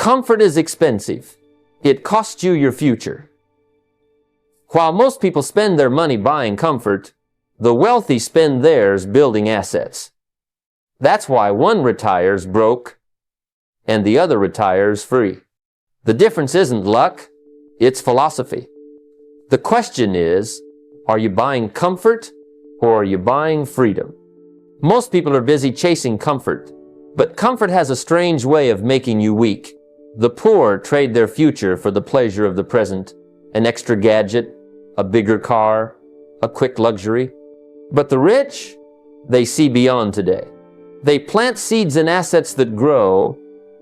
Comfort is expensive. It costs you your future. While most people spend their money buying comfort, the wealthy spend theirs building assets. That's why one retires broke and the other retires free. The difference isn't luck, it's philosophy. The question is, are you buying comfort or are you buying freedom? Most people are busy chasing comfort, but comfort has a strange way of making you weak. The poor trade their future for the pleasure of the present, an extra gadget, a bigger car, a quick luxury. But the rich, they see beyond today. They plant seeds in assets that grow,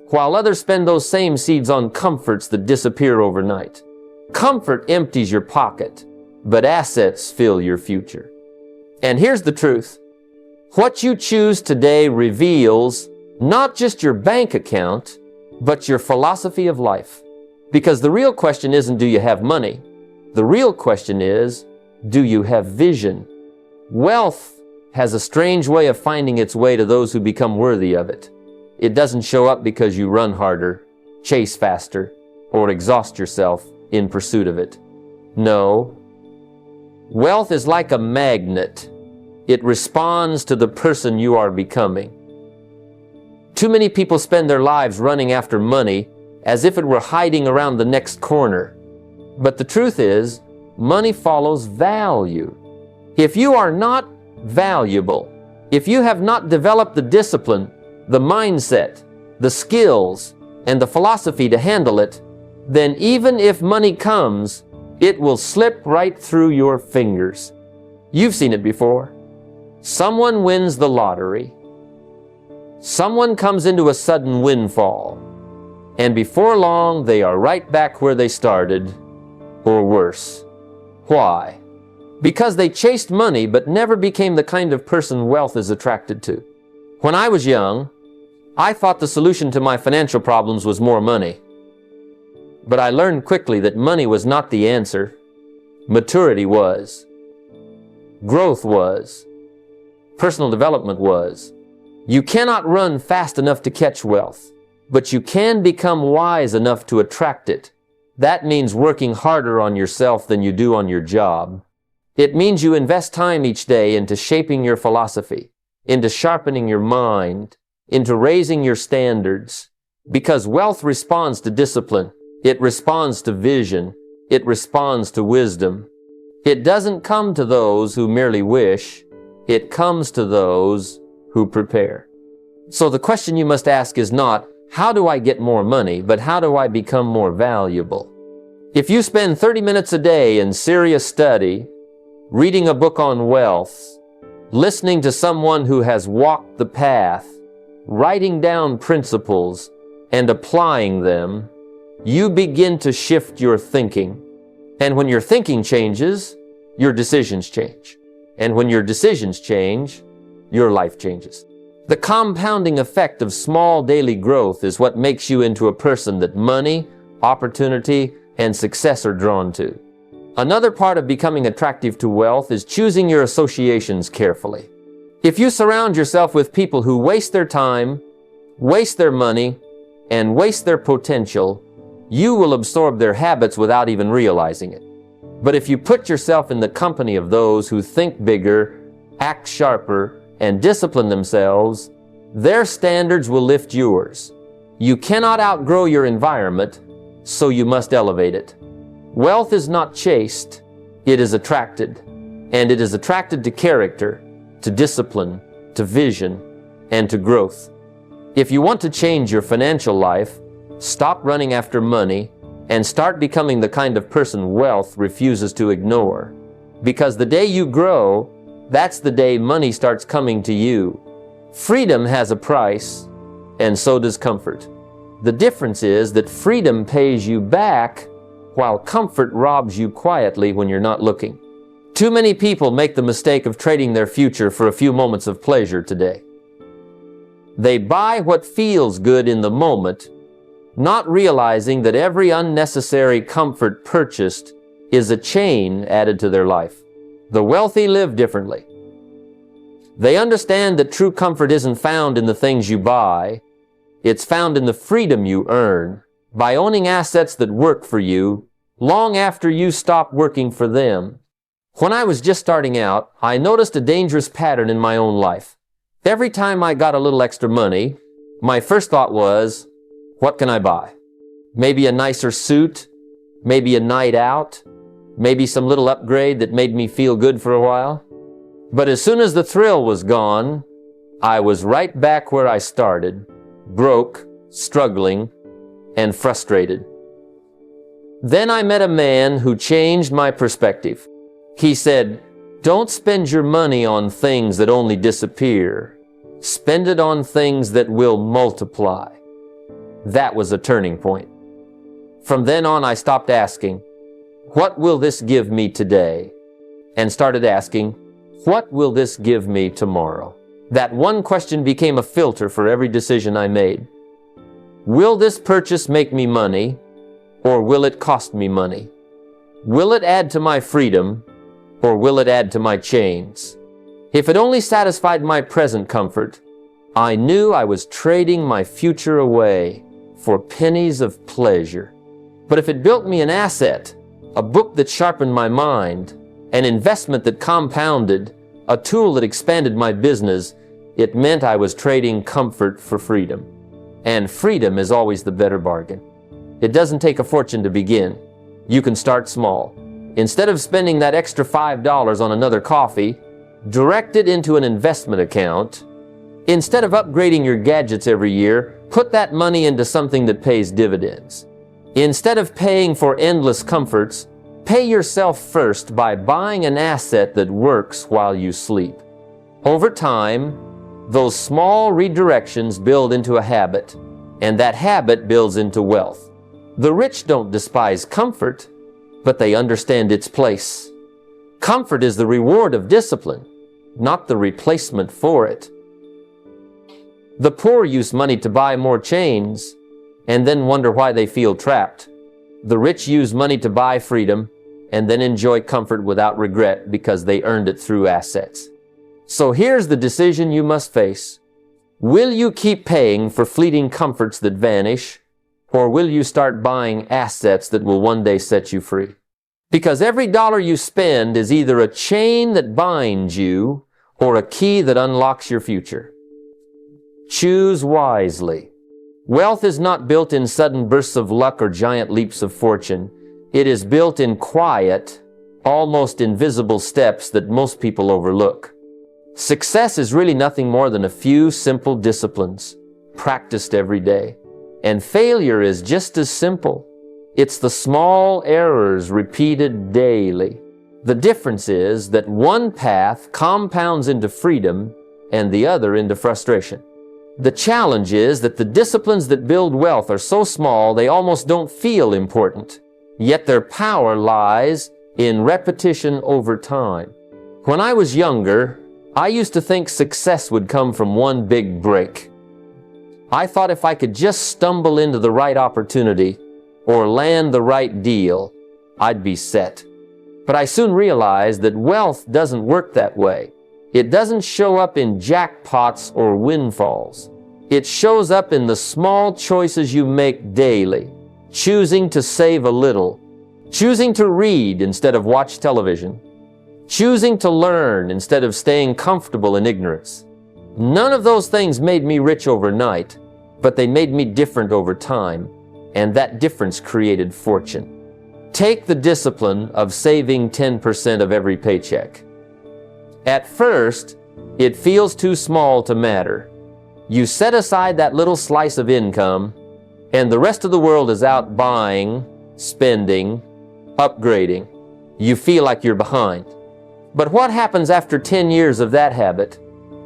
while others spend those same seeds on comforts that disappear overnight. Comfort empties your pocket, but assets fill your future. And here's the truth. What you choose today reveals not just your bank account, but your philosophy of life. Because the real question isn't, do you have money? The real question is, do you have vision? Wealth has a strange way of finding its way to those who become worthy of it. It doesn't show up because you run harder, chase faster, or exhaust yourself in pursuit of it. No. Wealth is like a magnet. It responds to the person you are becoming. Too many people spend their lives running after money as if it were hiding around the next corner. But the truth is, money follows value. If you are not valuable, if you have not developed the discipline, the mindset, the skills, and the philosophy to handle it, then even if money comes, it will slip right through your fingers. You've seen it before. Someone wins the lottery. Someone comes into a sudden windfall. And before long, they are right back where they started, or worse. Why? Because they chased money but never became the kind of person wealth is attracted to. When I was young, I thought the solution to my financial problems was more money. But I learned quickly that money was not the answer. Maturity was. Growth was. Personal development was. You cannot run fast enough to catch wealth, but you can become wise enough to attract it. That means working harder on yourself than you do on your job. It means you invest time each day into shaping your philosophy, into sharpening your mind, into raising your standards. Because wealth responds to discipline. It responds to vision. It responds to wisdom. It doesn't come to those who merely wish. It comes to those who prepare. So the question you must ask is not, how do I get more money, but how do I become more valuable? If you spend 30 minutes a day in serious study, reading a book on wealth, listening to someone who has walked the path, writing down principles, and applying them, you begin to shift your thinking. And when your thinking changes, your decisions change. And when your decisions change, your life changes. The compounding effect of small daily growth is what makes you into a person that money, opportunity, and success are drawn to. Another part of becoming attractive to wealth is choosing your associations carefully. If you surround yourself with people who waste their time, waste their money, and waste their potential, you will absorb their habits without even realizing it. But if you put yourself in the company of those who think bigger, act sharper, and discipline themselves, their standards will lift yours. You cannot outgrow your environment, so you must elevate it. Wealth is not chased, it is attracted. And it is attracted to character, to discipline, to vision, and to growth. If you want to change your financial life, stop running after money and start becoming the kind of person wealth refuses to ignore. Because the day you grow, that's the day money starts coming to you. Freedom has a price, and so does comfort. The difference is that freedom pays you back, while comfort robs you quietly when you're not looking. Too many people make the mistake of trading their future for a few moments of pleasure today. They buy what feels good in the moment, not realizing that every unnecessary comfort purchased is a chain added to their life. The wealthy live differently. They understand that true comfort isn't found in the things you buy, it's found in the freedom you earn. by owning assets that work for you long after you stop working for them. When I was just starting out, I noticed a dangerous pattern in my own life. Every time I got a little extra money, my first thought was, what can I buy? Maybe a nicer suit, maybe a night out, maybe some little upgrade that made me feel good for a while. But as soon as the thrill was gone, I was right back where I started, broke, struggling, and frustrated. Then I met a man who changed my perspective. He said, don't spend your money on things that only disappear. Spend it on things that will multiply. That was a turning point. From then on, I stopped asking, what will this give me today? And started asking, what will this give me tomorrow? That one question became a filter for every decision I made. Will this purchase make me money, or will it cost me money? Will it add to my freedom, or will it add to my chains? If it only satisfied my present comfort, I knew I was trading my future away for pennies of pleasure. But if it built me an asset, a book that sharpened my mind, an investment that compounded, a tool that expanded my business, it meant I was trading comfort for freedom. And freedom is always the better bargain. It doesn't take a fortune to begin. You can start small. Instead of spending that extra $5 on another coffee, direct it into an investment account. Instead of upgrading your gadgets every year, put that money into something that pays dividends. Instead of paying for endless comforts, pay yourself first by buying an asset that works while you sleep. Over time, those small redirections build into a habit, and that habit builds into wealth. The rich don't despise comfort, but they understand its place. Comfort is the reward of discipline, not the replacement for it. The poor use money to buy more chains and then wonder why they feel trapped. The rich use money to buy freedom and then enjoy comfort without regret because they earned it through assets. So here's the decision you must face. Will you keep paying for fleeting comforts that vanish, or will you start buying assets that will one day set you free? Because every dollar you spend is either a chain that binds you or a key that unlocks your future. Choose wisely. Wealth is not built in sudden bursts of luck or giant leaps of fortune. It is built in quiet, almost invisible steps that most people overlook. Success is really nothing more than a few simple disciplines, practiced every day. And failure is just as simple. It's the small errors repeated daily. The difference is that one path compounds into freedom and the other into frustration. The challenge is that the disciplines that build wealth are so small they almost don't feel important. Yet their power lies in repetition over time. When I was younger, I used to think success would come from one big break. I thought if I could just stumble into the right opportunity or land the right deal, I'd be set. But I soon realized that wealth doesn't work that way. It doesn't show up in jackpots or windfalls. It shows up in the small choices you make daily, choosing to save a little, choosing to read instead of watch television, choosing to learn instead of staying comfortable in ignorance. None of those things made me rich overnight, but they made me different over time, and that difference created fortune. Take the discipline of saving 10% of every paycheck. At first, it feels too small to matter. You set aside that little slice of income, and the rest of the world is out buying, spending, upgrading. You feel like you're behind. But what happens after 10 years of that habit?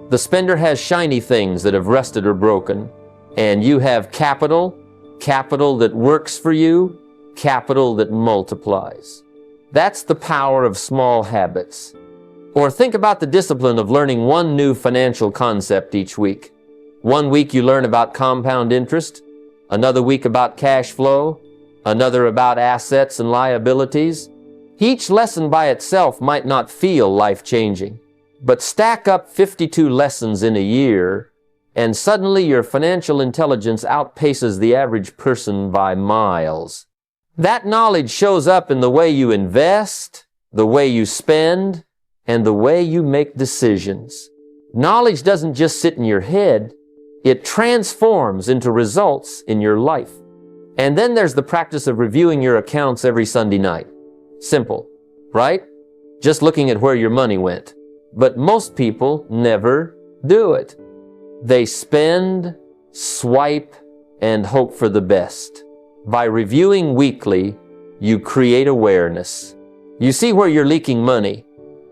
The spender has shiny things that have rusted or broken, and you have capital that works for you, capital that multiplies. That's the power of small habits. Or think about the discipline of learning one new financial concept each week. One week you learn about compound interest, another week about cash flow, another about assets and liabilities. Each lesson by itself might not feel life-changing, but stack up 52 lessons in a year and suddenly your financial intelligence outpaces the average person by miles. That knowledge shows up in the way you invest, the way you spend, and the way you make decisions. Knowledge doesn't just sit in your head, it transforms into results in your life. And then there's the practice of reviewing your accounts every Sunday night. Simple, right? Just looking at where your money went. But most people never do it. They spend, swipe, and hope for the best. By reviewing weekly, you create awareness. You see where you're leaking money.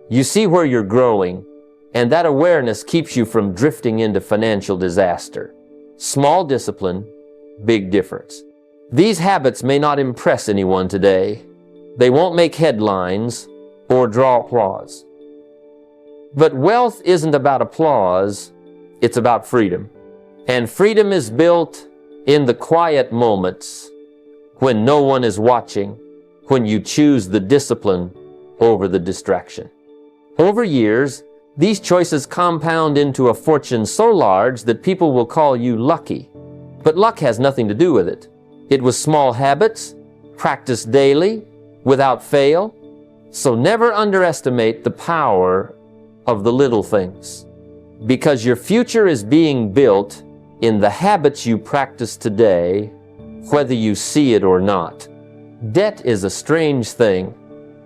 You see where you're growing. And that awareness keeps you from drifting into financial disaster. Small discipline, big difference. These habits may not impress anyone today. They won't make headlines or draw applause. But wealth isn't about applause, it's about freedom. And freedom is built in the quiet moments when no one is watching, when you choose the discipline over the distraction. Over years, these choices compound into a fortune so large that people will call you lucky. But luck has nothing to do with it. It was small habits, practiced daily, without fail. So never underestimate the power of the little things. Because your future is being built in the habits you practice today, whether you see it or not. Debt is a strange thing.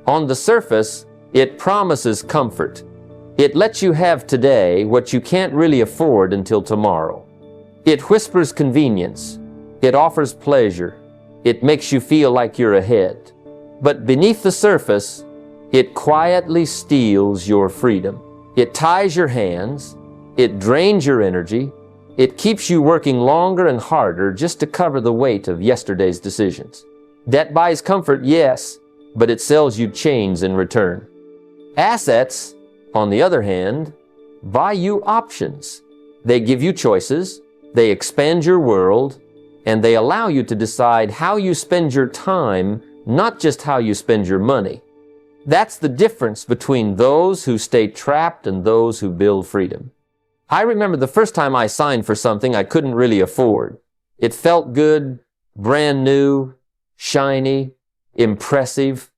On the surface, it promises comfort. It lets you have today what you can't really afford until tomorrow. It whispers convenience. It offers pleasure. It makes you feel like you're ahead. But beneath the surface, it quietly steals your freedom. It ties your hands. It drains your energy. It keeps you working longer and harder just to cover the weight of yesterday's decisions. Debt buys comfort, yes, but it sells you chains in return. Assets, on the other hand, buy you options. They give you choices, they expand your world, and they allow you to decide how you spend your time, not just how you spend your money. That's the difference between those who stay trapped and those who build freedom. I remember the first time I signed for something I couldn't really afford. It felt good, brand new, shiny, impressive.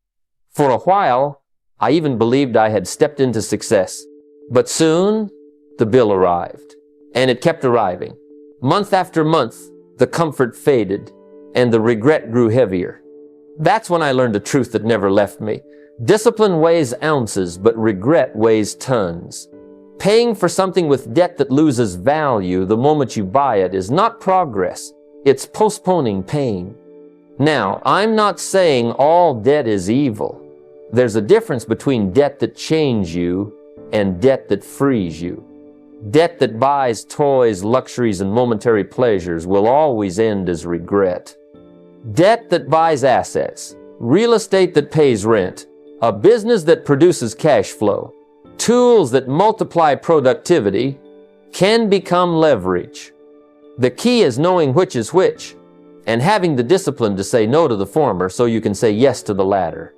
For a while, I even believed I had stepped into success. But soon, the bill arrived. And it kept arriving. Month after month, the comfort faded, and the regret grew heavier. That's when I learned a truth that never left me. Discipline weighs ounces, but regret weighs tons. Paying for something with debt that loses value the moment you buy it is not progress. It's postponing pain. Now, I'm not saying all debt is evil. There's a difference between debt that chains you and debt that frees you. Debt that buys toys, luxuries, and momentary pleasures will always end as regret. Debt that buys assets, real estate that pays rent, a business that produces cash flow, tools that multiply productivity, can become leverage. The key is knowing which is which and having the discipline to say no to the former so you can say yes to the latter.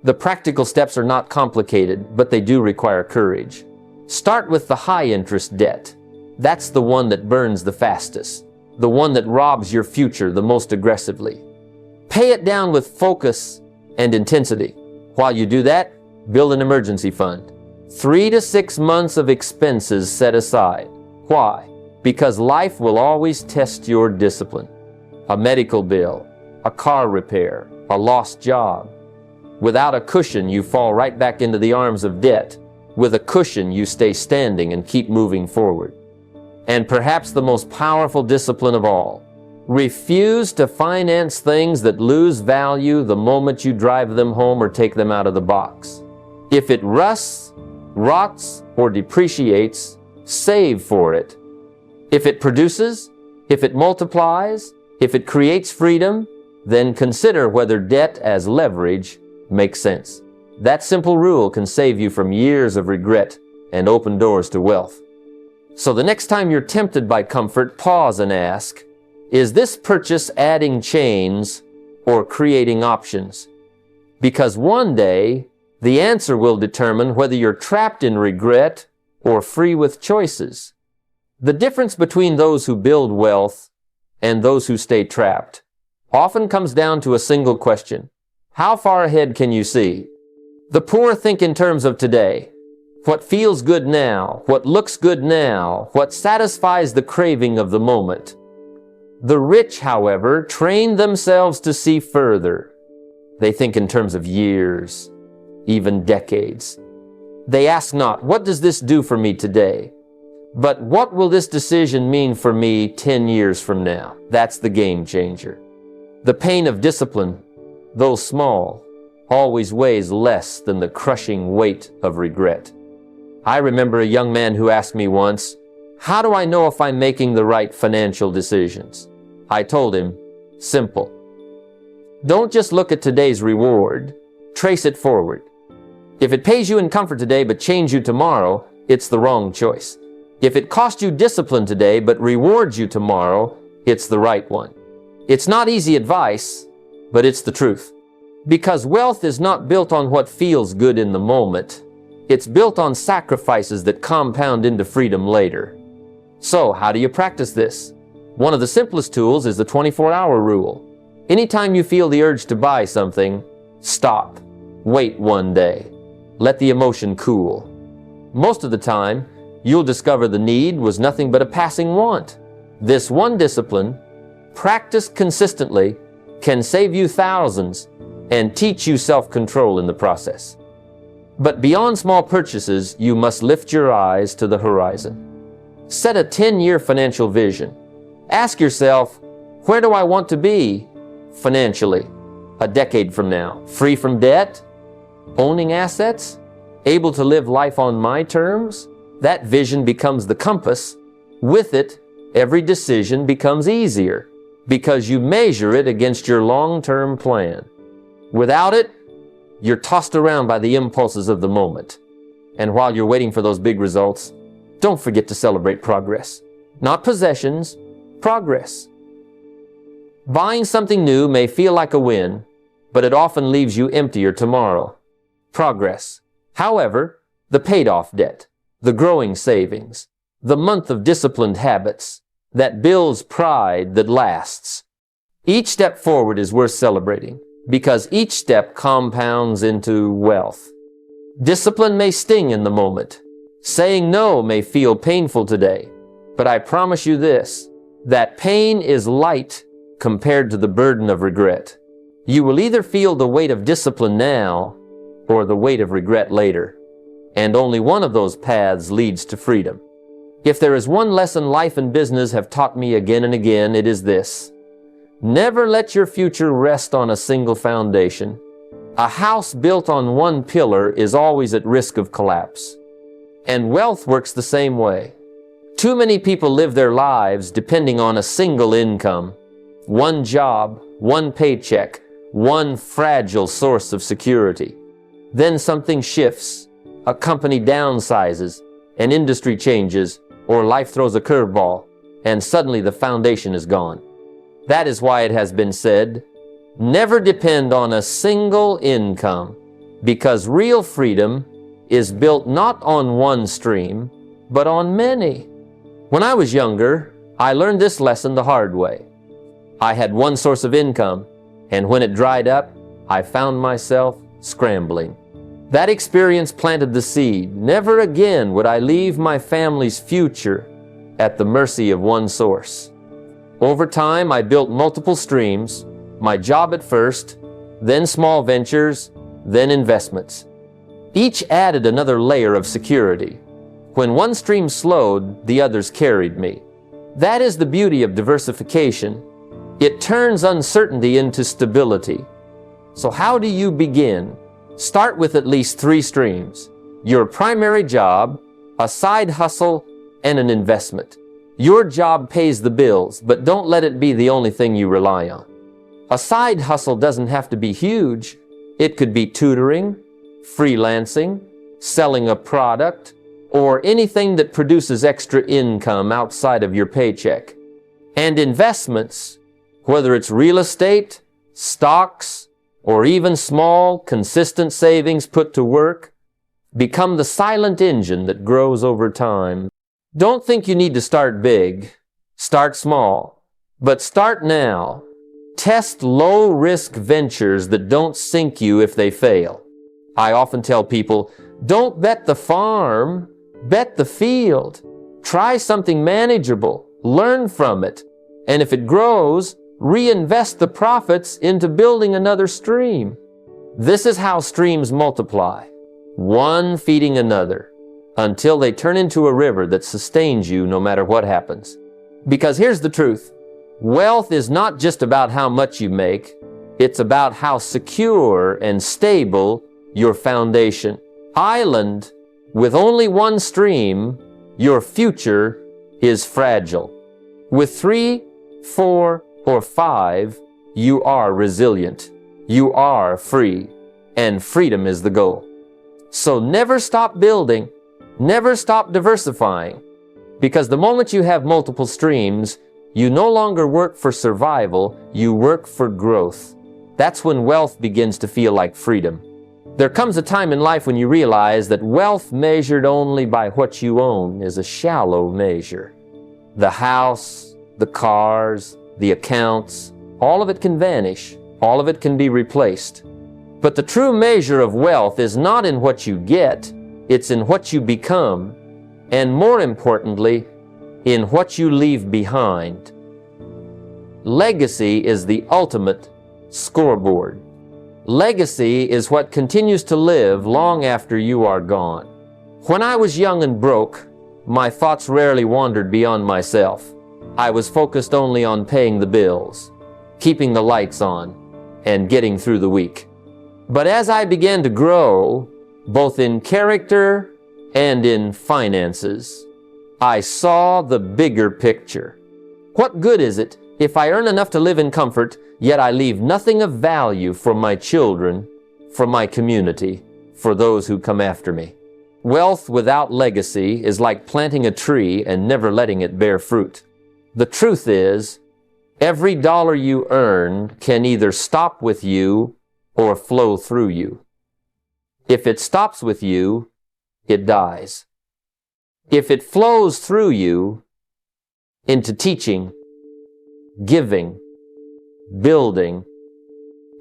The practical steps are not complicated, but they do require courage. Start with the high-interest debt. That's the one that burns the fastest, the one that robs your future the most aggressively. Pay it down with focus and intensity. While you do that, build an emergency fund. 3 to 6 months of expenses set aside. Why? Because life will always test your discipline. A medical bill, a car repair, a lost job. Without a cushion, you fall right back into the arms of debt. With a cushion, you stay standing and keep moving forward. And perhaps the most powerful discipline of all, refuse to finance things that lose value the moment you drive them home or take them out of the box. If it rusts, rots, or depreciates, save for it. If it produces, if it multiplies, if it creates freedom, then consider whether debt as leverage makes sense. That simple rule can save you from years of regret and open doors to wealth. So the next time you're tempted by comfort, pause and ask, is this purchase adding chains or creating options? Because one day, the answer will determine whether you're trapped in regret or free with choices. The difference between those who build wealth and those who stay trapped often comes down to a single question. How far ahead can you see? The poor think in terms of today. What feels good now, what looks good now, what satisfies the craving of the moment. The rich, however, train themselves to see further. They think in terms of years, even decades. They ask not, what does this do for me today? But what will this decision mean for me 10 years from now? That's the game changer. The pain of discipline, though small, always weighs less than the crushing weight of regret. I remember a young man who asked me once, how do I know if I'm making the right financial decisions? I told him, simple. Don't just look at today's reward, trace it forward. If it pays you in comfort today but changes you tomorrow, it's the wrong choice. If it costs you discipline today but rewards you tomorrow, it's the right one. It's not easy advice, but it's the truth. Because wealth is not built on what feels good in the moment. It's built on sacrifices that compound into freedom later. So, how do you practice this? One of the simplest tools is the 24-hour rule. Anytime you feel the urge to buy something, stop. Wait one day. Let the emotion cool. Most of the time, you'll discover the need was nothing but a passing want. This one discipline, practiced consistently, can save you thousands and teach you self-control in the process. But beyond small purchases, you must lift your eyes to the horizon. Set a 10-year financial vision. Ask yourself, where do I want to be financially a decade from now? Free from debt? Owning assets? Able to live life on my terms? That vision becomes the compass. With it, every decision becomes easier because you measure it against your long-term plan. Without it, you're tossed around by the impulses of the moment. And while you're waiting for those big results, don't forget to celebrate progress. Not possessions, progress. Buying something new may feel like a win, but it often leaves you emptier tomorrow. Progress. However, the paid-off debt, the growing savings, the month of disciplined habits that builds pride that lasts. Each step forward is worth celebrating because each step compounds into wealth. Discipline may sting in the moment. Saying no may feel painful today, but I promise you this, that pain is light compared to the burden of regret. You will either feel the weight of discipline now or the weight of regret later, and only one of those paths leads to freedom. If there is one lesson life and business have taught me again and again, it is this. Never let your future rest on a single foundation. A house built on one pillar is always at risk of collapse. And wealth works the same way. Too many people live their lives depending on a single income, one job, one paycheck, one fragile source of security. Then something shifts, a company downsizes, an industry changes, or life throws a curveball, and suddenly the foundation is gone. That is why it has been said, never depend on a single income, because real freedom is built not on one stream, but on many. When I was younger, I learned this lesson the hard way. I had one source of income, and when it dried up, I found myself scrambling. That experience planted the seed. Never again would I leave my family's future at the mercy of one source. Over time, I built multiple streams, my job at first, then small ventures, then investments. Each added another layer of security. When one stream slowed, the others carried me. That is the beauty of diversification. It turns uncertainty into stability. So how do you begin? Start with at least 3 streams. Your primary job, a side hustle, and an investment. Your job pays the bills, but don't let it be the only thing you rely on. A side hustle doesn't have to be huge. It could be tutoring, freelancing, selling a product, or anything that produces extra income outside of your paycheck. And investments, whether it's real estate, stocks, or even small, consistent savings put to work, become the silent engine that grows over time. Don't think you need to start big. Start small. But start now. Test low-risk ventures that don't sink you if they fail. I often tell people, don't bet the farm, bet the field. Try something manageable, learn from it, and if it grows, reinvest the profits into building another stream. This is how streams multiply, one feeding another, until they turn into a river that sustains you no matter what happens. Because here's the truth. Wealth is not just about how much you make. It's about how secure and stable your foundation. Island with only one stream, your future is fragile. With 3, 4, or 5, you are resilient. You are free, and freedom is the goal. So never stop building, never stop diversifying, because the moment you have multiple streams, you no longer work for survival, you work for growth. That's when wealth begins to feel like freedom. There comes a time in life when you realize that wealth measured only by what you own is a shallow measure. The house, the cars, the accounts, all of it can vanish. All of it can be replaced. But the true measure of wealth is not in what you get, it's in what you become, and more importantly, in what you leave behind. Legacy is the ultimate scoreboard. Legacy is what continues to live long after you are gone. When I was young and broke, my thoughts rarely wandered beyond myself. I was focused only on paying the bills, keeping the lights on, and getting through the week. But as I began to grow, both in character and in finances, I saw the bigger picture. What good is it if I earn enough to live in comfort, yet I leave nothing of value for my children, for my community, for those who come after me? Wealth without legacy is like planting a tree and never letting it bear fruit. The truth is, every dollar you earn can either stop with you or flow through you. If it stops with you, it dies. If it flows through you into teaching, giving, building,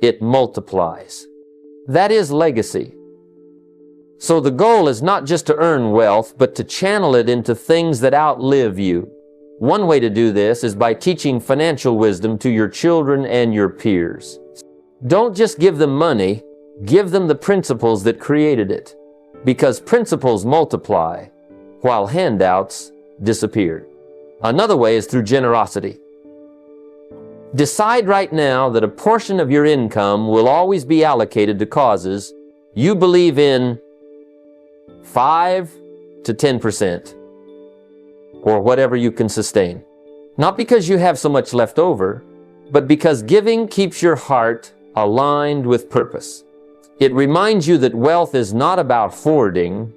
it multiplies. That is legacy. So the goal is not just to earn wealth, but to channel it into things that outlive you. One way to do this is by teaching financial wisdom to your children and your peers. Don't just give them money, give them the principles that created it, because principles multiply, while handouts disappear. Another way is through generosity. Decide right now that a portion of your income will always be allocated to causes you believe in 5 to 10%, or whatever you can sustain. Not because you have so much left over, but because giving keeps your heart aligned with purpose. It reminds you that wealth is not about hoarding,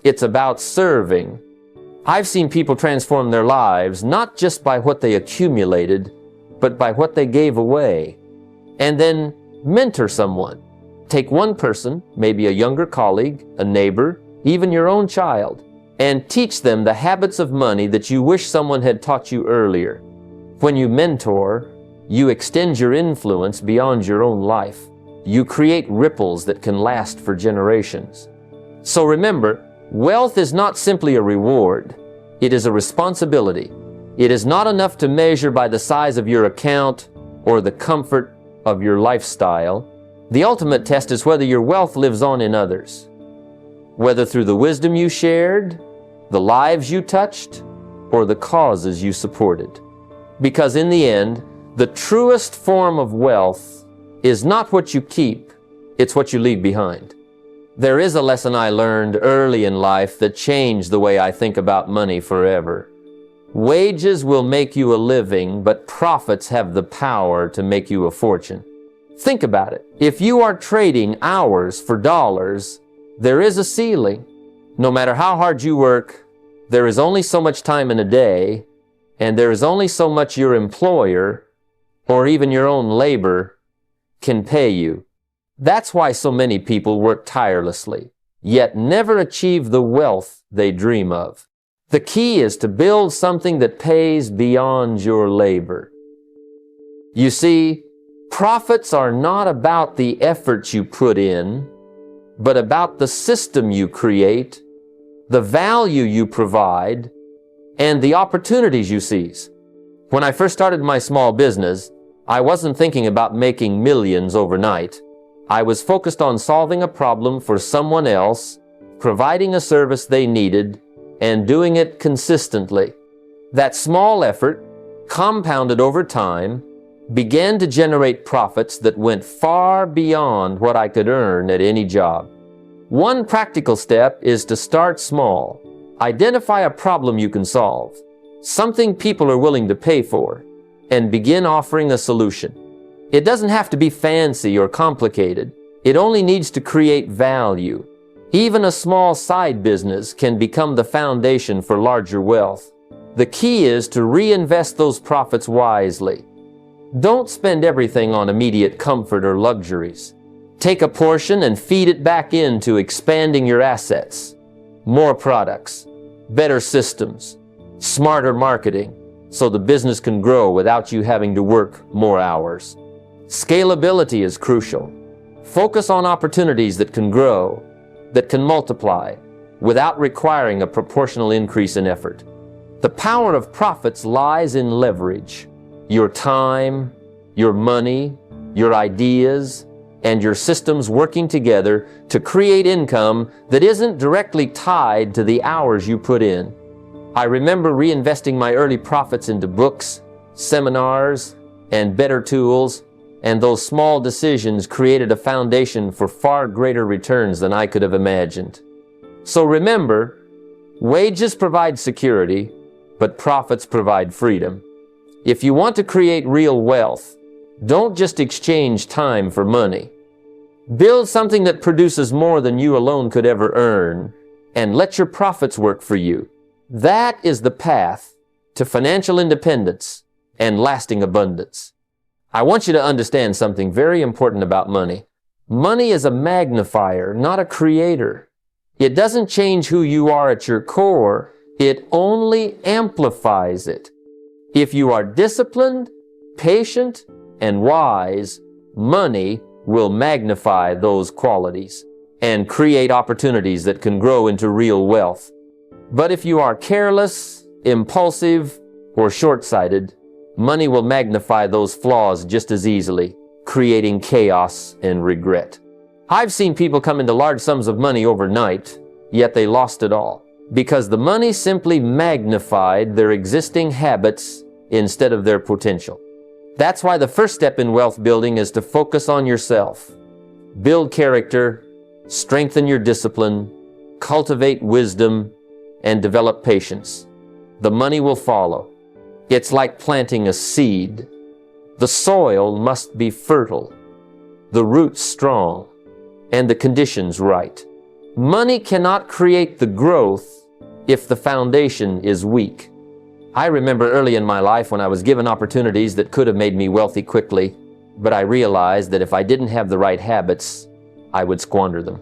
it's about serving. I've seen people transform their lives not just by what they accumulated, but by what they gave away. And then mentor someone. Take one person, maybe a younger colleague, a neighbor, even your own child, and teach them the habits of money that you wish someone had taught you earlier. When you mentor, you extend your influence beyond your own life. You create ripples that can last for generations. So remember, wealth is not simply a reward. It is a responsibility. It is not enough to measure by the size of your account or the comfort of your lifestyle. The ultimate test is whether your wealth lives on in others. Whether through the wisdom you shared, the lives you touched, or the causes you supported. Because in the end, the truest form of wealth is not what you keep, it's what you leave behind. There is a lesson I learned early in life that changed the way I think about money forever. Wages will make you a living, but profits have the power to make you a fortune. Think about it. If you are trading hours for dollars, there is a ceiling. No matter how hard you work, there is only so much time in a day, and there is only so much your employer, or even your own labor, can pay you. That's why so many people work tirelessly, yet never achieve the wealth they dream of. The key is to build something that pays beyond your labor. You see, profits are not about the effort you put in, but about the system you create, the value you provide, and the opportunities you seize. When I first started my small business, I wasn't thinking about making millions overnight. I was focused on solving a problem for someone else, providing a service they needed, and doing it consistently. That small effort, compounded over time, began to generate profits that went far beyond what I could earn at any job. One practical step is to start small. Identify a problem you can solve, something people are willing to pay for, and begin offering a solution. It doesn't have to be fancy or complicated. It only needs to create value. Even a small side business can become the foundation for larger wealth. The key is to reinvest those profits wisely. Don't spend everything on immediate comfort or luxuries. Take a portion and feed it back into expanding your assets. More products, better systems, smarter marketing, so the business can grow without you having to work more hours. Scalability is crucial. Focus on opportunities that can grow, that can multiply, without requiring a proportional increase in effort. The power of profits lies in leverage. Your time, your money, your ideas, and your systems working together to create income that isn't directly tied to the hours you put in. I remember reinvesting my early profits into books, seminars, and better tools, and those small decisions created a foundation for far greater returns than I could have imagined. So remember, wages provide security, but profits provide freedom. If you want to create real wealth, don't just exchange time for money. Build something that produces more than you alone could ever earn, and let your profits work for you. That is the path to financial independence and lasting abundance. I want you to understand something very important about money. Money is a magnifier, not a creator. It doesn't change who you are at your core. It only amplifies it. If you are disciplined, patient, and wise, money will magnify those qualities and create opportunities that can grow into real wealth. But if you are careless, impulsive, or short-sighted, money will magnify those flaws just as easily, creating chaos and regret. I've seen people come into large sums of money overnight, yet they lost it all, because the money simply magnified their existing habits instead of their potential. That's why the first step in wealth building is to focus on yourself. Build character, strengthen your discipline, cultivate wisdom, and develop patience. The money will follow. It's like planting a seed. The soil must be fertile, the roots strong, and the conditions right. Money cannot create the growth if the foundation is weak. I remember early in my life when I was given opportunities that could have made me wealthy quickly, but I realized that if I didn't have the right habits, I would squander them.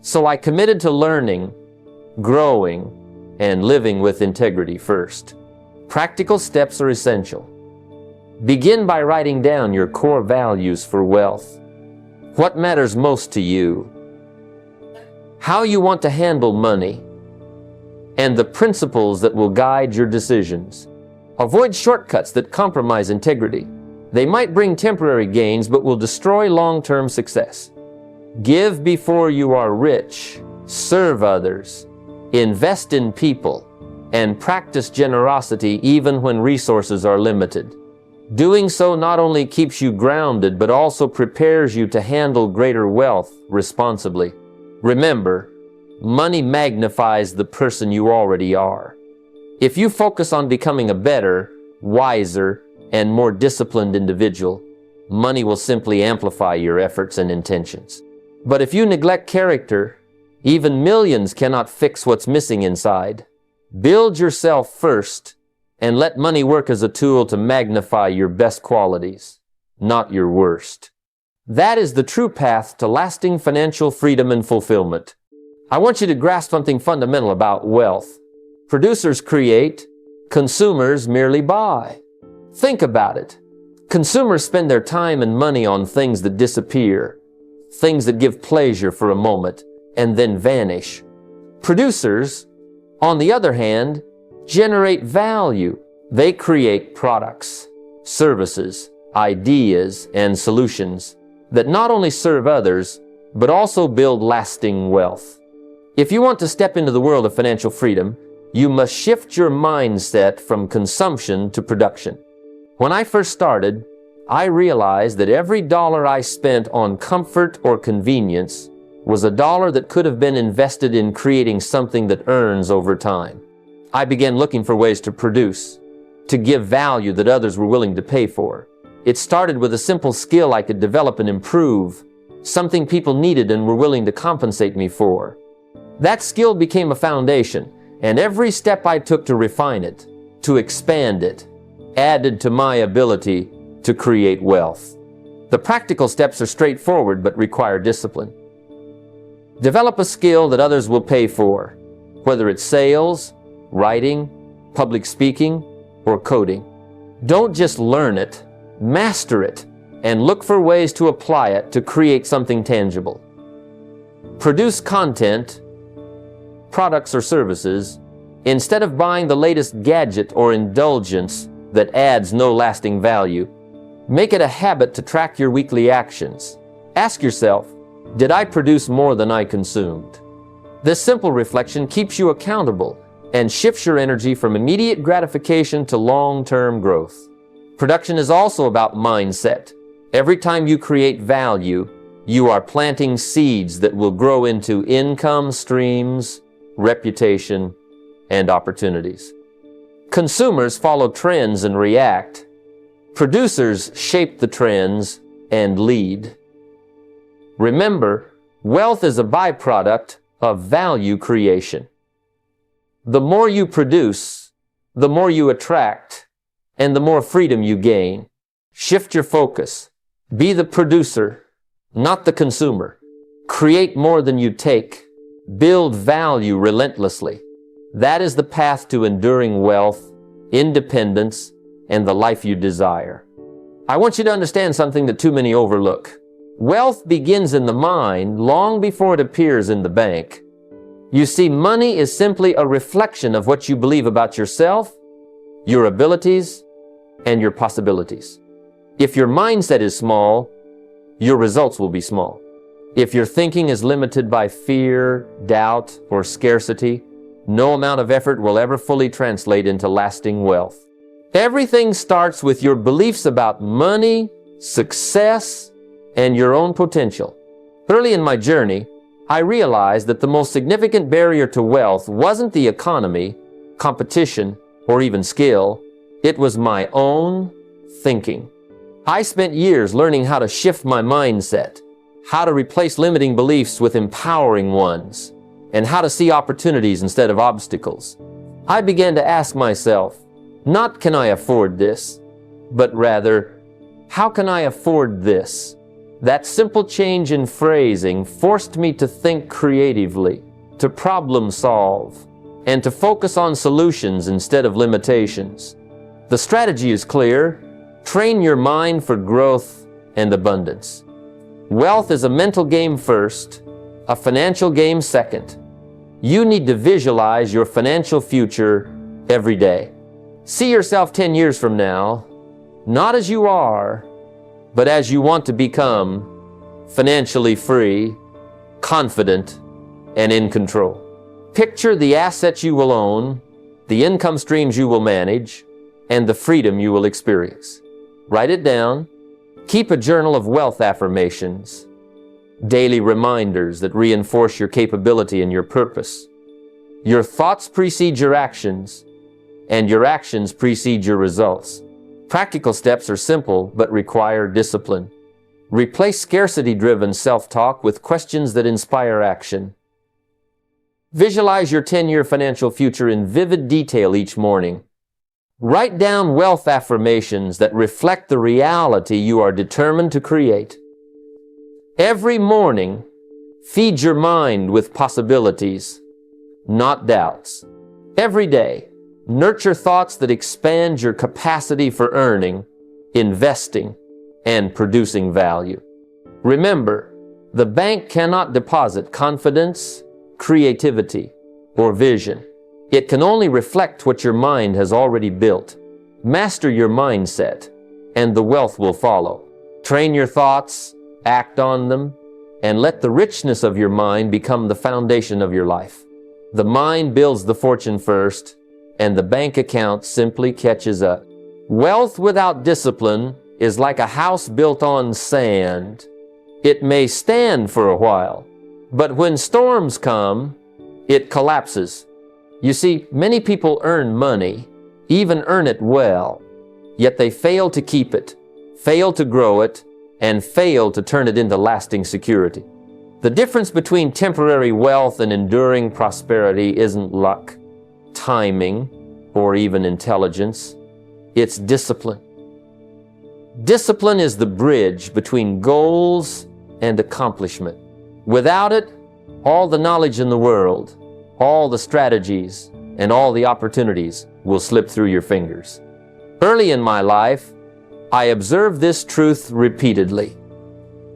So I committed to learning, growing, and living with integrity first. Practical steps are essential. Begin by writing down your core values for wealth. What matters most to you? How you want to handle money? And the principles that will guide your decisions. Avoid shortcuts that compromise integrity. They might bring temporary gains, but will destroy long-term success. Give before you are rich. Serve others. Invest in people. And practice generosity even when resources are limited. Doing so not only keeps you grounded, but also prepares you to handle greater wealth responsibly. Remember, money magnifies the person you already are. If you focus on becoming a better, wiser, and more disciplined individual, money will simply amplify your efforts and intentions. But if you neglect character, even millions cannot fix what's missing inside. Build yourself first, and let money work as a tool to magnify your best qualities, not your worst. That is the true path to lasting financial freedom and fulfillment. I want you to grasp something fundamental about wealth. Producers create, consumers merely buy. Think about it. Consumers spend their time and money on things that disappear, things that give pleasure for a moment and then vanish. Producers, on the other hand, generate value. They create products, services, ideas, and solutions that not only serve others, but also build lasting wealth. If you want to step into the world of financial freedom, you must shift your mindset from consumption to production. When I first started, I realized that every dollar I spent on comfort or convenience was a dollar that could have been invested in creating something that earns over time. I began looking for ways to produce, to give value that others were willing to pay for. It started with a simple skill I could develop and improve, something people needed and were willing to compensate me for. That skill became a foundation, and every step I took to refine it, to expand it, added to my ability to create wealth. The practical steps are straightforward but require discipline. Develop a skill that others will pay for, whether it's sales, writing, public speaking, or coding. Don't just learn it, master it, and look for ways to apply it to create something tangible. Produce content, products or services, instead of buying the latest gadget or indulgence that adds no lasting value. Make it a habit to track your weekly actions. Ask yourself, did I produce more than I consumed? This simple reflection keeps you accountable and shifts your energy from immediate gratification to long-term growth. Production is also about mindset. Every time you create value, you are planting seeds that will grow into income streams, reputation, and opportunities. Consumers follow trends and react. Producers shape the trends and lead. Remember, wealth is a byproduct of value creation. The more you produce, the more you attract, and the more freedom you gain. Shift your focus. Be the producer, not the consumer. Create more than you take. Build value relentlessly. That is the path to enduring wealth, independence, and the life you desire. I want you to understand something that too many overlook. Wealth begins in the mind long before it appears in the bank. You see, money is simply a reflection of what you believe about yourself, your abilities, and your possibilities. If your mindset is small, your results will be small. If your thinking is limited by fear, doubt, or scarcity, no amount of effort will ever fully translate into lasting wealth. Everything starts with your beliefs about money, success, and your own potential. Early in my journey, I realized that the most significant barrier to wealth wasn't the economy, competition, or even skill. It was my own thinking. I spent years learning how to shift my mindset, how to replace limiting beliefs with empowering ones, and how to see opportunities instead of obstacles. I began to ask myself, not can I afford this, but rather, how can I afford this? That simple change in phrasing forced me to think creatively, to problem solve, and to focus on solutions instead of limitations. The strategy is clear. Train your mind for growth and abundance. Wealth is a mental game first, a financial game second. You need to visualize your financial future every day. See yourself 10 years from now, not as you are, but as you want to become, financially free, confident, and in control. Picture the assets you will own, the income streams you will manage, and the freedom you will experience. Write it down. Keep a journal of wealth affirmations, daily reminders that reinforce your capability and your purpose. Your thoughts precede your actions, and your actions precede your results. Practical steps are simple but require discipline. Replace scarcity-driven self-talk with questions that inspire action. Visualize your 10-year financial future in vivid detail each morning. Write down wealth affirmations that reflect the reality you are determined to create. Every morning, feed your mind with possibilities, not doubts. Every day, nurture thoughts that expand your capacity for earning, investing, and producing value. Remember, the bank cannot deposit confidence, creativity, or vision. It can only reflect what your mind has already built. Master your mindset, and the wealth will follow. Train your thoughts, act on them, and let the richness of your mind become the foundation of your life. The mind builds the fortune first, and the bank account simply catches up. Wealth without discipline is like a house built on sand. It may stand for a while, but when storms come, it collapses. You see, many people earn money, even earn it well, yet they fail to keep it, fail to grow it, and fail to turn it into lasting security. The difference between temporary wealth and enduring prosperity isn't luck, timing, or even intelligence. It's discipline. Discipline is the bridge between goals and accomplishment. Without it, all the knowledge in the world, all the strategies, and all the opportunities will slip through your fingers. Early in my life, I observed this truth repeatedly.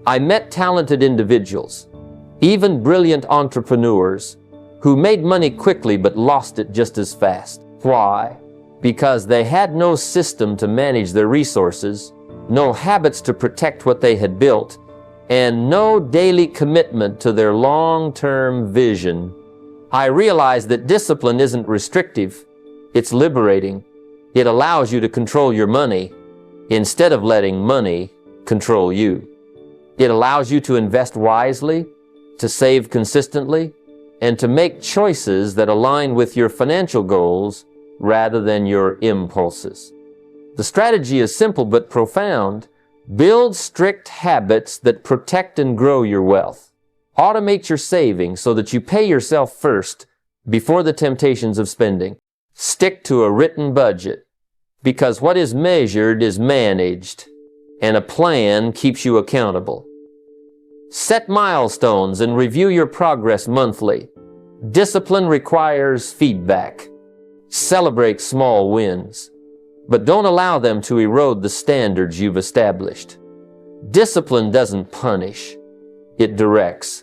I met talented individuals, even brilliant entrepreneurs, who made money quickly but lost it just as fast. Why? Because they had no system to manage their resources, no habits to protect what they had built, and no daily commitment to their long-term vision. I realized that discipline isn't restrictive, it's liberating. It allows you to control your money instead of letting money control you. It allows you to invest wisely, to save consistently, and to make choices that align with your financial goals rather than your impulses. The strategy is simple but profound. Build strict habits that protect and grow your wealth. Automate your savings so that you pay yourself first before the temptations of spending. Stick to a written budget, because what is measured is managed, and a plan keeps you accountable. Set milestones and review your progress monthly. Discipline requires feedback. Celebrate small wins, but don't allow them to erode the standards you've established. Discipline doesn't punish, it directs.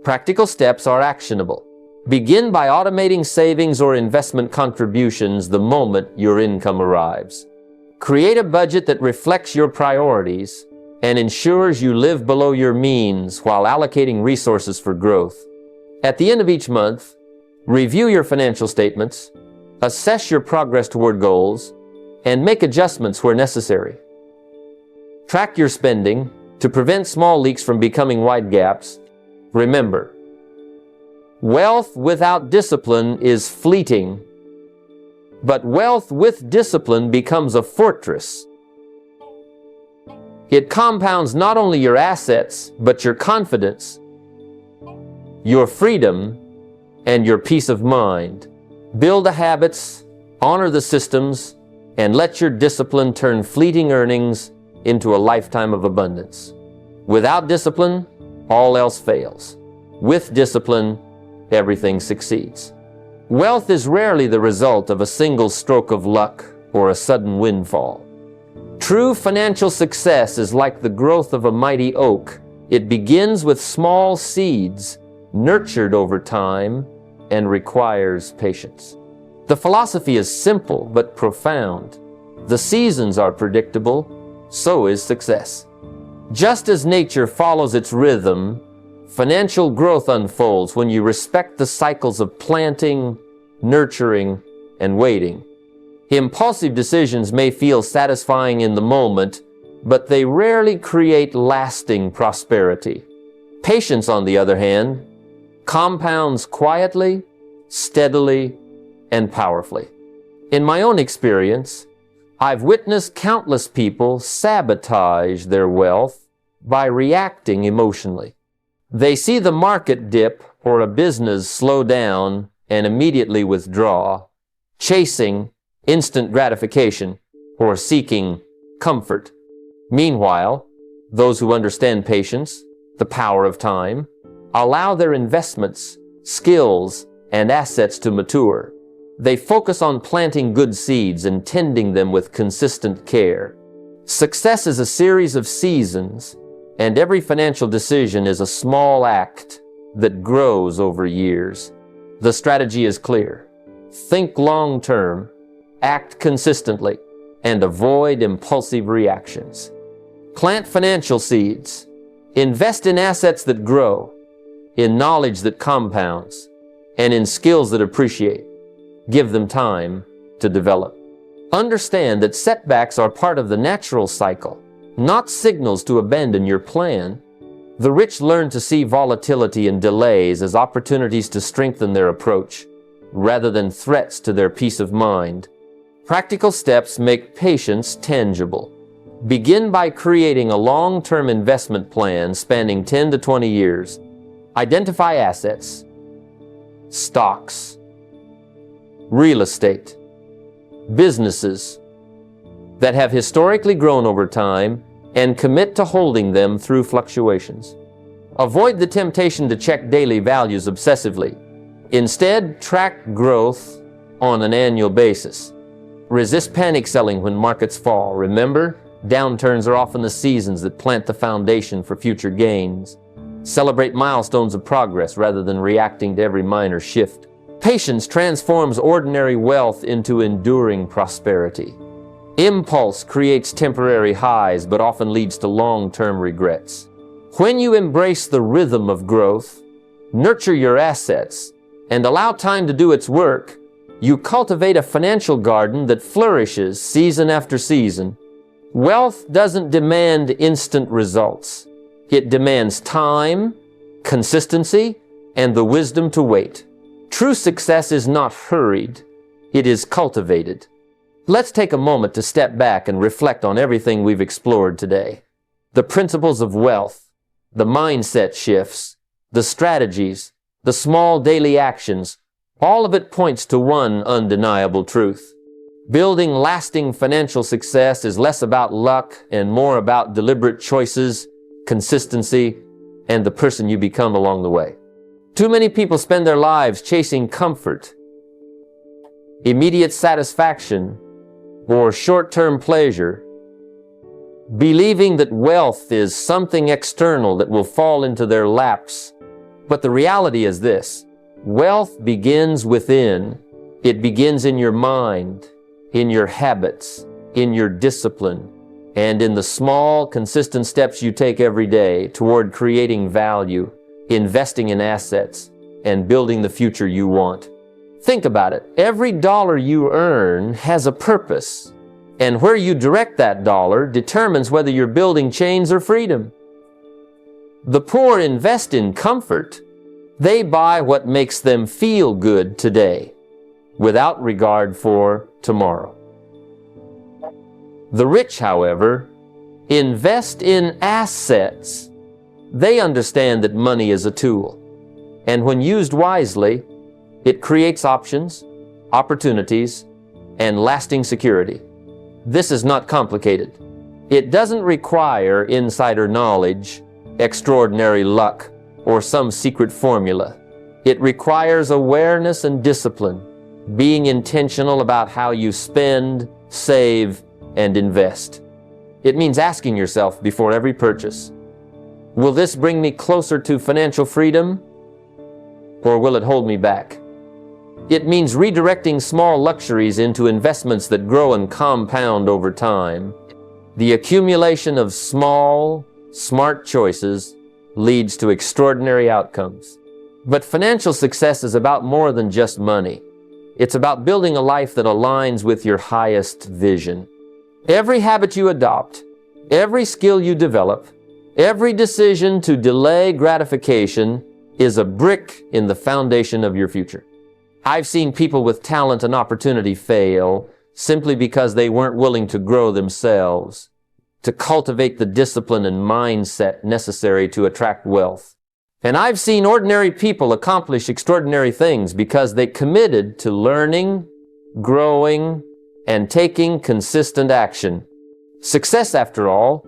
Practical steps are actionable. Begin by automating savings or investment contributions the moment your income arrives. Create a budget that reflects your priorities and ensures you live below your means while allocating resources for growth. At the end of each month, review your financial statements, assess your progress toward goals, and make adjustments where necessary. Track your spending to prevent small leaks from becoming wide gaps. Remember, wealth without discipline is fleeting, but wealth with discipline becomes a fortress. It compounds not only your assets, but your confidence, your freedom, and your peace of mind. Build the habits, honor the systems, and let your discipline turn fleeting earnings into a lifetime of abundance. Without discipline, all else fails. With discipline, everything succeeds. Wealth is rarely the result of a single stroke of luck or a sudden windfall. True financial success is like the growth of a mighty oak. It begins with small seeds, nurtured over time, and requires patience. The philosophy is simple but profound. The seasons are predictable, so is success. Just as nature follows its rhythm, financial growth unfolds when you respect the cycles of planting, nurturing, and waiting. Impulsive decisions may feel satisfying in the moment, but they rarely create lasting prosperity. Patience, on the other hand, compounds quietly, steadily, and powerfully. In my own experience, I've witnessed countless people sabotage their wealth by reacting emotionally. They see the market dip or a business slow down and immediately withdraw, chasing instant gratification or seeking comfort. Meanwhile, those who understand patience, the power of time, allow their investments, skills, and assets to mature. They focus on planting good seeds and tending them with consistent care. Success is a series of seasons, and every financial decision is a small act that grows over years. The strategy is clear. Think long-term, act consistently, and avoid impulsive reactions. Plant financial seeds. Invest in assets that grow, in knowledge that compounds, and in skills that appreciate. Give them time to develop. Understand that setbacks are part of the natural cycle, not signals to abandon your plan. The rich learn to see volatility and delays as opportunities to strengthen their approach, rather than threats to their peace of mind. Practical steps make patience tangible. Begin by creating a long-term investment plan spanning 10 to 20 years. Identify assets, stocks, real estate, businesses that have historically grown over time, and commit to holding them through fluctuations. Avoid the temptation to check daily values obsessively. Instead, track growth on an annual basis. Resist panic selling when markets fall. Remember, downturns are often the seasons that plant the foundation for future gains. Celebrate milestones of progress rather than reacting to every minor shift. Patience transforms ordinary wealth into enduring prosperity. Impulse creates temporary highs but often leads to long-term regrets. When you embrace the rhythm of growth, nurture your assets, and allow time to do its work, you cultivate a financial garden that flourishes season after season. Wealth doesn't demand instant results. It demands time, consistency, and the wisdom to wait. True success is not hurried, it is cultivated. Let's take a moment to step back and reflect on everything we've explored today. The principles of wealth, the mindset shifts, the strategies, the small daily actions, all of it points to one undeniable truth. Building lasting financial success is less about luck and more about deliberate choices, consistency, and the person you become along the way. Too many people spend their lives chasing comfort, immediate satisfaction, or short-term pleasure, believing that wealth is something external that will fall into their laps. But the reality is this: wealth begins within. It begins in your mind, in your habits, in your discipline, and in the small, consistent steps you take every day toward creating value, investing in assets, and building the future you want. Think about it. Every dollar you earn has a purpose, and where you direct that dollar determines whether you're building chains or freedom. The poor invest in comfort. They buy what makes them feel good today, without regard for tomorrow. The rich, however, invest in assets. They understand that money is a tool, and when used wisely, it creates options, opportunities, and lasting security. This is not complicated. It doesn't require insider knowledge, extraordinary luck, or some secret formula. It requires awareness and discipline, being intentional about how you spend, save, and invest. It means asking yourself before every purchase, will this bring me closer to financial freedom, or will it hold me back? It means redirecting small luxuries into investments that grow and compound over time. The accumulation of small, smart choices leads to extraordinary outcomes. But financial success is about more than just money. It's about building a life that aligns with your highest vision. Every habit you adopt, every skill you develop, every decision to delay gratification is a brick in the foundation of your future. I've seen people with talent and opportunity fail simply because they weren't willing to grow themselves, to cultivate the discipline and mindset necessary to attract wealth. And I've seen ordinary people accomplish extraordinary things because they committed to learning, growing, and taking consistent action. Success, after all,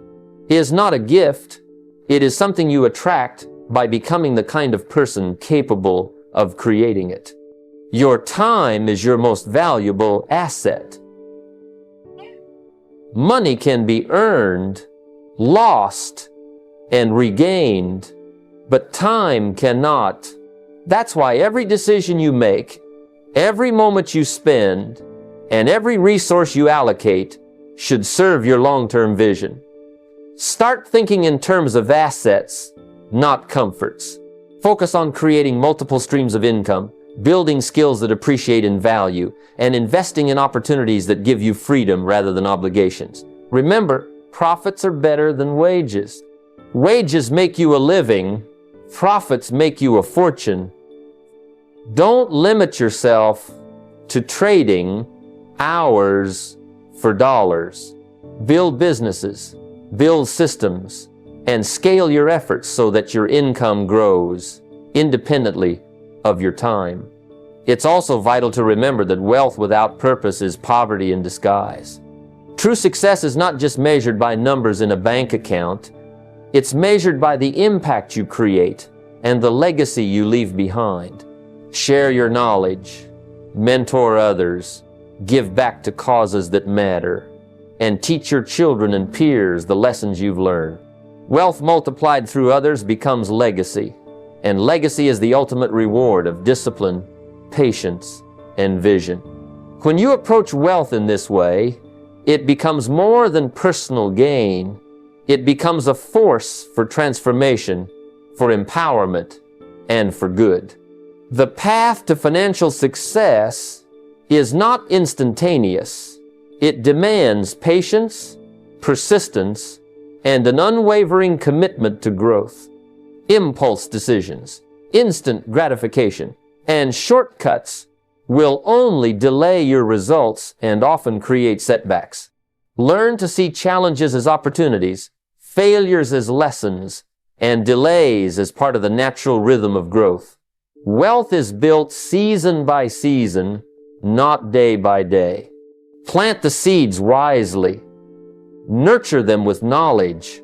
is not a gift. It is something you attract by becoming the kind of person capable of creating it. Your time is your most valuable asset. Money can be earned, lost, and regained, but time cannot. That's why every decision you make, every moment you spend, and every resource you allocate should serve your long-term vision. Start thinking in terms of assets, not comforts. Focus on creating multiple streams of income, building skills that appreciate in value, and investing in opportunities that give you freedom rather than obligations. Remember, profits are better than wages. Wages make you a living, profits make you a fortune. Don't limit yourself to trading hours for dollars. Build businesses, build systems, and scale your efforts so that your income grows independently of your time. It's also vital to remember that wealth without purpose is poverty in disguise. True success is not just measured by numbers in a bank account. It's measured by the impact you create and the legacy you leave behind. Share your knowledge, mentor others, give back to causes that matter, and teach your children and peers the lessons you've learned. Wealth multiplied through others becomes legacy, and legacy is the ultimate reward of discipline, patience, and vision. When you approach wealth in this way, it becomes more than personal gain. It becomes a force for transformation, for empowerment, and for good. The path to financial success is not instantaneous. It demands patience, persistence, and an unwavering commitment to growth. Impulse decisions, instant gratification, and shortcuts will only delay your results and often create setbacks. Learn to see challenges as opportunities, failures as lessons, and delays as part of the natural rhythm of growth. Wealth is built season by season, not day by day. Plant the seeds wisely, nurture them with knowledge,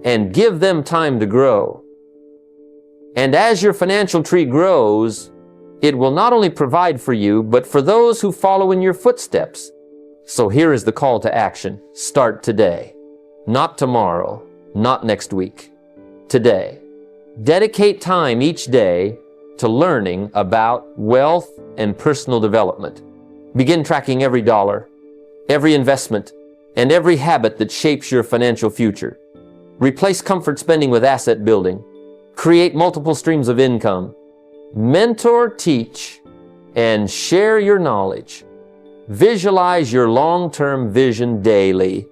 and give them time to grow. And as your financial tree grows, it will not only provide for you, but for those who follow in your footsteps. So here is the call to action. Start today. Not tomorrow, not next week. Today. Dedicate time each day to learning about wealth and personal development. Begin tracking every dollar, every investment, and every habit that shapes your financial future. Replace comfort spending with asset building. Create multiple streams of income. Mentor, teach, and share your knowledge. Visualize your long-term vision daily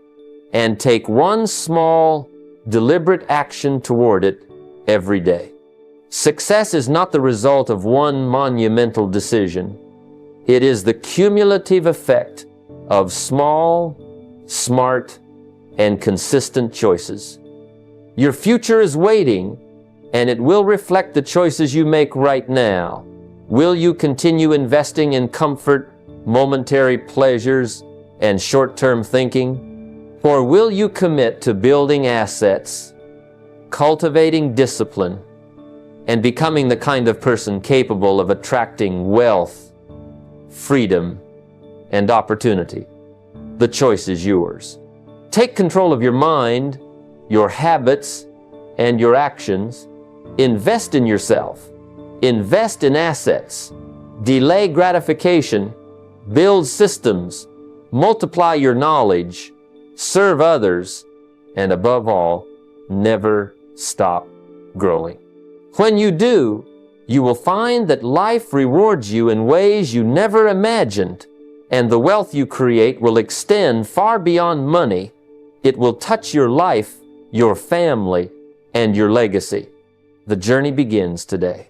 and take one small, deliberate action toward it every day. Success is not the result of one monumental decision. It is the cumulative effect of small, smart, and consistent choices. Your future is waiting, and it will reflect the choices you make right now. Will you continue investing in comfort, momentary pleasures, and short-term thinking? Or will you commit to building assets, cultivating discipline, and becoming the kind of person capable of attracting wealth, freedom, and opportunity? The choice is yours. Take control of your mind, your habits, and your actions. Invest in yourself. Invest in assets. Delay gratification. Build systems. Multiply your knowledge. Serve others. And above all, never stop growing. When you do, you will find that life rewards you in ways you never imagined, and the wealth you create will extend far beyond money. It will touch your life, your family, and your legacy. The journey begins today.